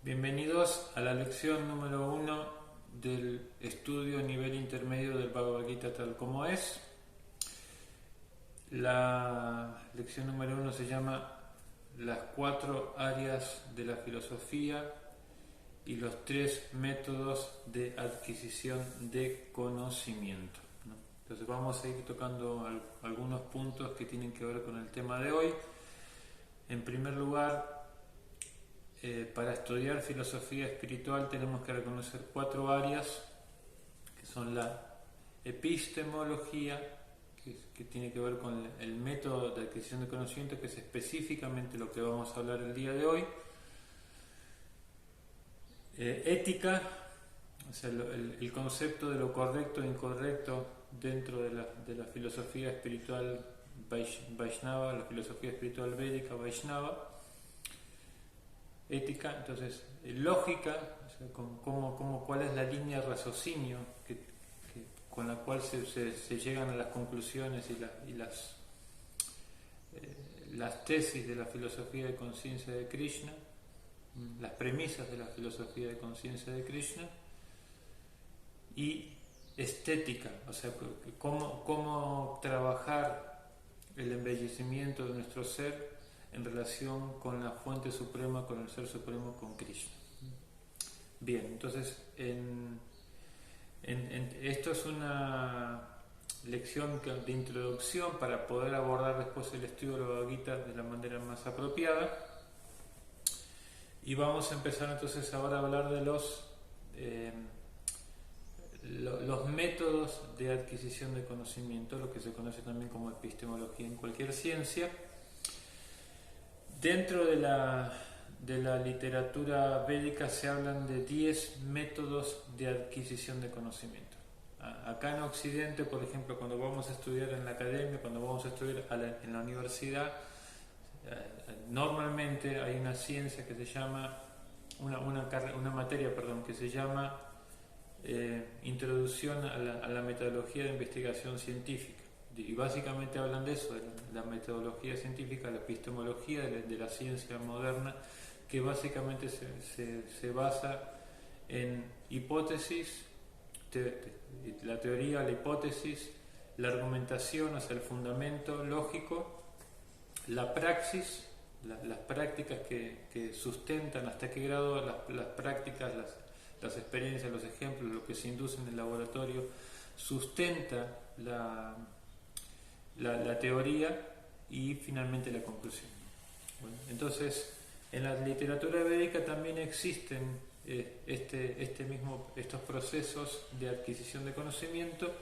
Bienvenidos a la lección número 1 del estudio nivel intermedio del Bhagavad Gita tal como es. La lección número 1 se llama Las 4 áreas de la filosofía y los 3 métodos de adquisición de conocimiento, ¿no? Entonces vamos a ir tocando algunos puntos que tienen que ver con el tema de hoy. En primer lugar, para estudiar filosofía espiritual tenemos que reconocer 4 áreas, que son la epistemología, que tiene que ver con el método de adquisición de conocimiento, que es específicamente lo que vamos a hablar el día de hoy. Ética, o sea, el concepto de lo correcto e incorrecto dentro de la filosofía espiritual Vaishnava, la filosofía espiritual védica Vaishnava. Ética, entonces lógica, o sea, cuál es la línea de raciocinio con la cual se llegan a las conclusiones y las tesis de la filosofía de conciencia de Krishna, las premisas de la filosofía de conciencia de Krishna. Y estética, o sea, cómo trabajar el embellecimiento de nuestro ser en relación con la fuente suprema, con el ser supremo, con Krishna. Bien, entonces esto es una lección de introducción para poder abordar después el estudio de la Bhagavad Gita de la manera más apropiada. Y vamos a empezar entonces ahora a hablar de los métodos de adquisición de conocimiento, lo que se conoce también como epistemología en cualquier ciencia. Dentro de la literatura védica se hablan de 10 métodos de adquisición de conocimiento. Acá en Occidente, por ejemplo, cuando vamos a estudiar en la academia, cuando vamos a estudiar en la universidad, normalmente hay una ciencia que se llama, una materia que se llama Introducción a la metodología de investigación científica. Y básicamente hablan de eso, de la metodología científica, la epistemología de la ciencia moderna, que básicamente se basa en hipótesis, la teoría, la hipótesis, la argumentación, o sea, el fundamento lógico, la praxis, las prácticas que sustentan hasta qué grado las prácticas, las experiencias, los ejemplos, lo que se induce en el laboratorio, sustenta la teoría y finalmente la conclusión. Bueno, entonces, en la literatura védica también existen estos procesos de adquisición de conocimiento.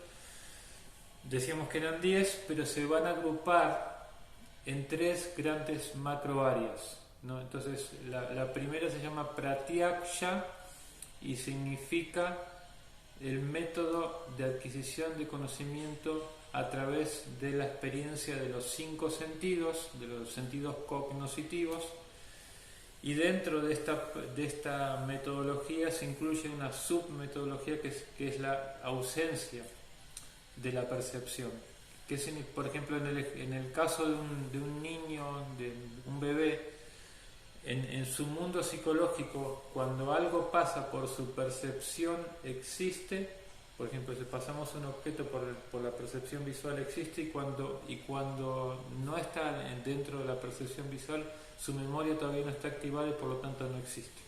Decíamos que eran 10, pero se van a agrupar en 3 grandes macro áreas, ¿no? Entonces, la primera se llama Pratyaksha y significa el método de adquisición de conocimiento a través de la experiencia de los 5 sentidos, de los sentidos cognoscitivos, y dentro de esta metodología se incluye una submetodología que es la ausencia de la percepción. Por ejemplo, en el caso de un niño, de un bebé, en su mundo psicológico, cuando algo pasa por su percepción, existe. Por ejemplo, si pasamos un objeto por la percepción visual, existe, y cuando no está dentro de la percepción visual, su memoria todavía no está activada y por lo tanto no existe.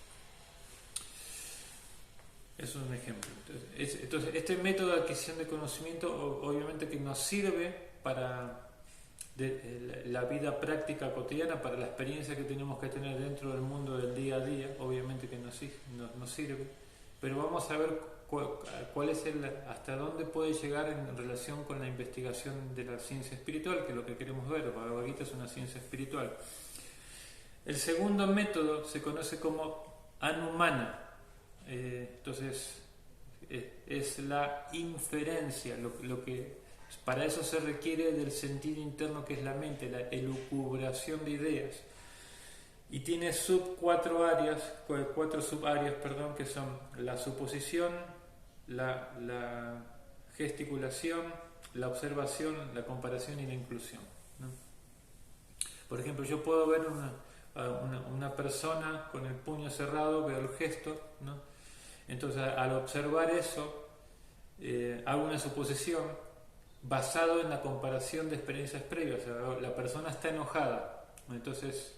Eso es un ejemplo. Entonces, este método de adquisición de conocimiento obviamente que nos sirve para la vida práctica cotidiana, para la experiencia que tenemos que tener dentro del mundo del día a día, obviamente que nos sirve, pero vamos a ver cuál es hasta dónde puede llegar en relación con la investigación de la ciencia espiritual, que es lo que queremos ver. Bhagavad Gita es una ciencia espiritual. El segundo método se conoce como Anumana. Entonces es la inferencia, lo que para eso se requiere del sentido interno, que es la mente, la elucubración de ideas. Y tiene cuatro subáreas, que son la suposición, la gesticulación, la observación, la comparación y la inclusión, ¿no? Por ejemplo, yo puedo ver una persona con el puño cerrado, veo el gesto, ¿no? Entonces al observar eso, hago una suposición basado en la comparación de experiencias previas. O sea, la persona está enojada, entonces,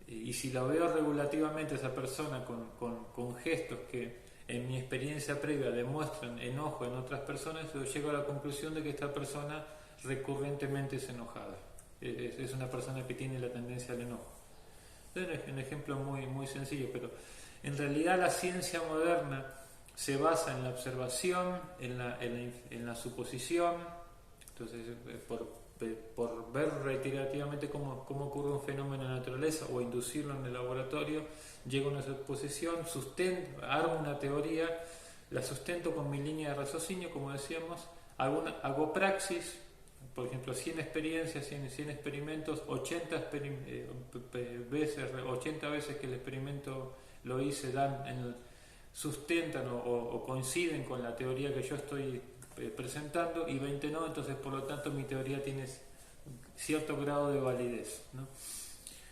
y si la veo regulativamente esa persona con gestos que en mi experiencia previa demuestran enojo en otras personas, yo llego a la conclusión de que esta persona recurrentemente es enojada. Es una persona que tiene la tendencia al enojo. Es un ejemplo muy, muy sencillo, pero en realidad la ciencia moderna se basa en la observación, en la suposición. Entonces, por ver reiterativamente cómo ocurre un fenómeno en la naturaleza o inducirlo en el laboratorio, llego a una suposición, armo una teoría, la sustento con mi línea de raciocinio, como decíamos, hago praxis, por ejemplo, 100 experiencias, 100 experimentos, 80 veces que el experimento lo hice sustentan o coinciden con la teoría que yo estoy presentando, y 20 no, entonces por lo tanto mi teoría tiene cierto grado de validez, ¿no?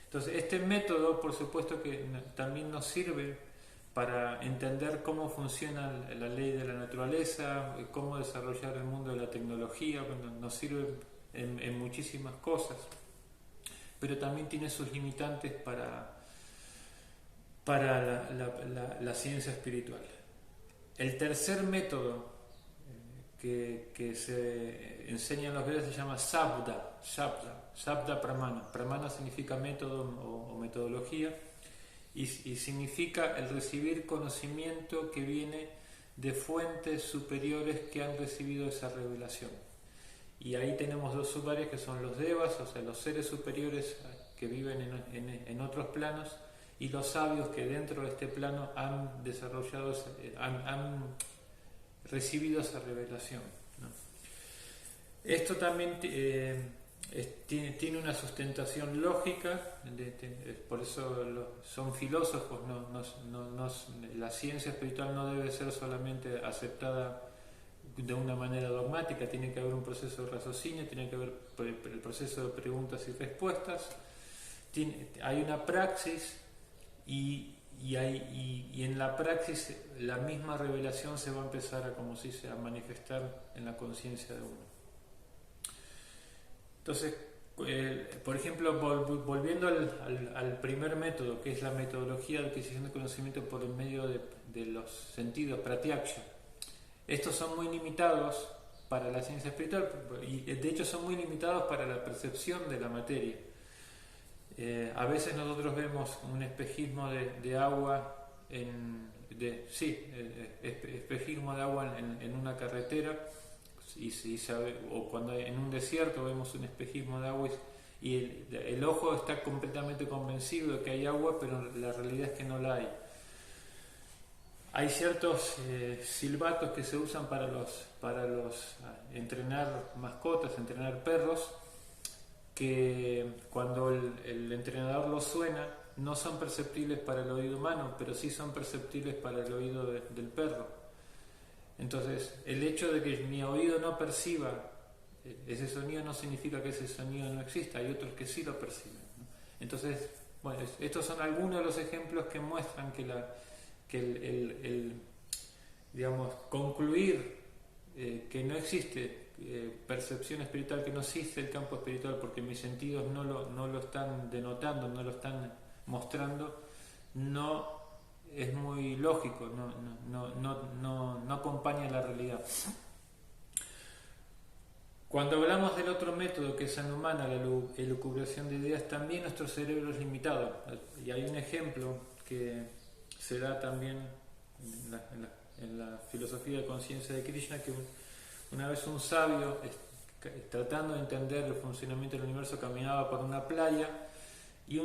Entonces este método, por supuesto, que también nos sirve para entender cómo funciona la ley de la naturaleza, cómo desarrollar el mundo de la tecnología. Nos sirve en muchísimas cosas, pero también tiene sus limitantes para la ciencia espiritual. El tercer método que se enseña en los Vedas se llama Sabda Pramana. Pramana significa método o metodología, y significa el recibir conocimiento que viene de fuentes superiores que han recibido esa revelación. Y ahí tenemos dos subáreas que son los devas, o sea, los seres superiores que viven en otros planos, y los sabios que dentro de este plano han desarrollado, han recibido esa revelación, ¿no? Esto también tiene una sustentación lógica, por eso son filósofos. La ciencia espiritual no debe ser solamente aceptada de una manera dogmática, tiene que haber un proceso de raciocinio, tiene que haber el proceso de preguntas y respuestas, hay una praxis, y en la praxis la misma revelación se va a empezar a manifestar en la conciencia de uno. Entonces, por ejemplo, volviendo al primer método, que es la metodología de adquisición de conocimiento por el medio de los sentidos, pratyaksha. Estos son muy limitados para la ciencia espiritual, y de hecho son muy limitados para la percepción de la materia. A veces nosotros vemos un espejismo de agua espejismo de agua en una carretera, o cuando en un desierto vemos un espejismo de agua, y el ojo está completamente convencido de que hay agua, pero la realidad es que no la hay. Hay ciertos silbatos que se usan para entrenar mascotas, entrenar perros, que cuando el entrenador los suena no son perceptibles para el oído humano, pero sí son perceptibles para el oído del perro. Entonces, el hecho de que mi oído no perciba ese sonido no significa que ese sonido no exista, hay otros que sí lo perciben, ¿no? Entonces, bueno, estos son algunos de los ejemplos que muestran que digamos, concluir que no existe percepción espiritual, que no existe el campo espiritual porque mis sentidos no lo están denotando, no lo están mostrando, no es muy lógico, no acompaña la realidad. Cuando hablamos del otro método, que es Anumana, la elucubración de ideas, también nuestro cerebro es limitado, y hay un ejemplo que se da también en la filosofía de conciencia de Krishna, que una vez un sabio, tratando de entender el funcionamiento del universo, caminaba por una playa, y vio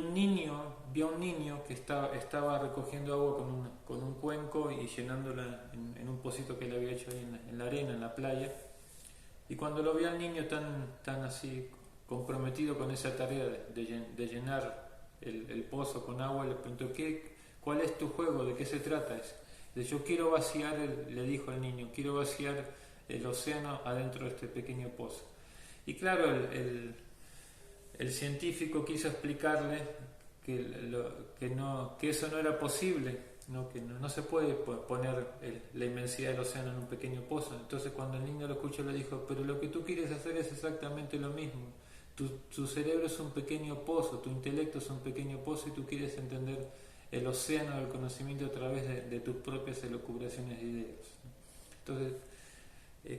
a un niño que estaba recogiendo agua con un cuenco y llenándola en un pocito que le había hecho ahí en la arena, en la playa. Y cuando lo vio al niño tan así comprometido con esa tarea de llenar el pozo con agua, le preguntó: ¿cuál es tu juego? ¿De qué se trata? Yo quiero vaciar, le dijo el niño, quiero vaciar el océano adentro de este pequeño pozo. Y claro, el científico quiso explicarle que eso no era posible, ¿no? Que no se puede poner la inmensidad del océano en un pequeño pozo. Entonces cuando el niño lo escuchó le dijo, pero lo que tú quieres hacer es exactamente lo mismo. Tu cerebro es un pequeño pozo, tu intelecto es un pequeño pozo y tú quieres entender el océano del conocimiento a través de tus propias elucubraciones de ideas, ¿no? Entonces,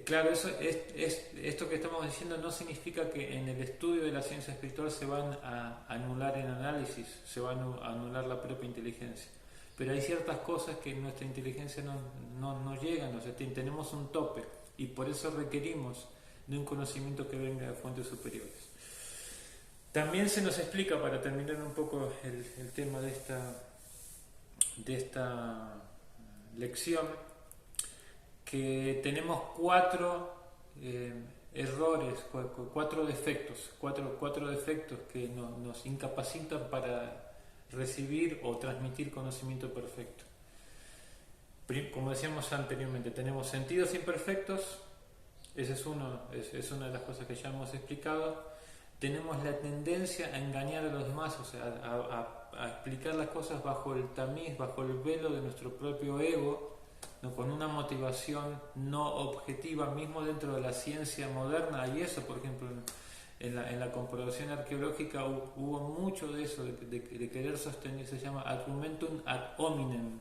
claro, esto que estamos diciendo no significa que en el estudio de la ciencia espiritual se van a anular el análisis, se van a anular la propia inteligencia. Pero hay ciertas cosas que nuestra inteligencia no llegan, o sea, tenemos un tope y por eso requerimos de un conocimiento que venga de fuentes superiores. También se nos explica, para terminar un poco el tema de esta lección, que tenemos 4 errores, 4 defectos, cuatro defectos que nos incapacitan para recibir o transmitir conocimiento perfecto. Como decíamos anteriormente, tenemos sentidos imperfectos, ese es una de las cosas que ya hemos explicado. Tenemos la tendencia a engañar a los demás, o sea, a explicar las cosas bajo el tamiz, bajo el velo de nuestro propio ego, ¿no? Con una motivación no objetiva, mismo dentro de la ciencia moderna. Y eso, por ejemplo, en la comprobación arqueológica hubo mucho de eso, de querer sostener, se llama argumentum ad hominem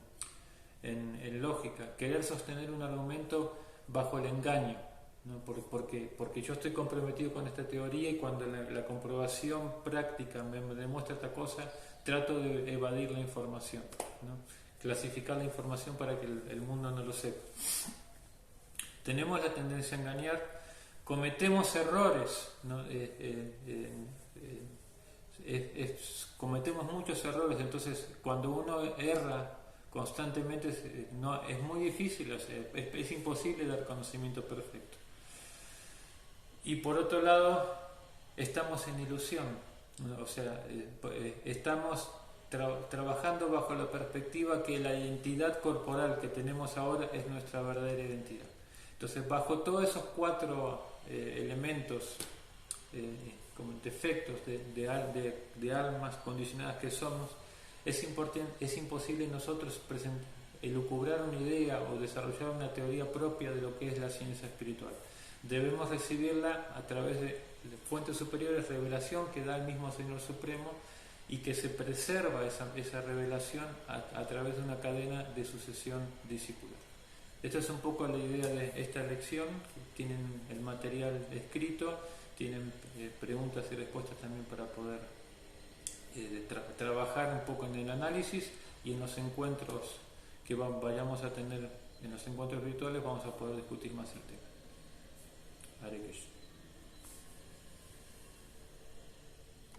en lógica, querer sostener un argumento bajo el engaño, ¿no? Porque yo estoy comprometido con esta teoría y cuando la comprobación práctica me demuestra esta cosa, trato de evadir la información, ¿no? Clasificar la información para que el mundo no lo sepa. Tenemos la tendencia a engañar, cometemos errores, ¿no? Cometemos muchos errores, entonces cuando uno erra constantemente es muy difícil, o sea, es imposible dar conocimiento perfecto. Y por otro lado, estamos en ilusión, ¿no? O sea, estamos trabajando bajo la perspectiva que la identidad corporal que tenemos ahora es nuestra verdadera identidad. Entonces, bajo todos esos 4 elementos como defectos de almas condicionadas que somos, es imposible nosotros elucubrar una idea o desarrollar una teoría propia de lo que es la ciencia espiritual. Debemos recibirla a través de fuentes superiores, revelación que da el mismo Señor Supremo, y que se preserva esa revelación a través de una cadena de sucesión discipular. Esta es un poco la idea de esta lección. Tienen el material escrito, tienen preguntas y respuestas también para poder trabajar un poco en el análisis, y en los encuentros que vayamos a tener, en los encuentros virtuales, vamos a poder discutir más el tema. Hare Krishna.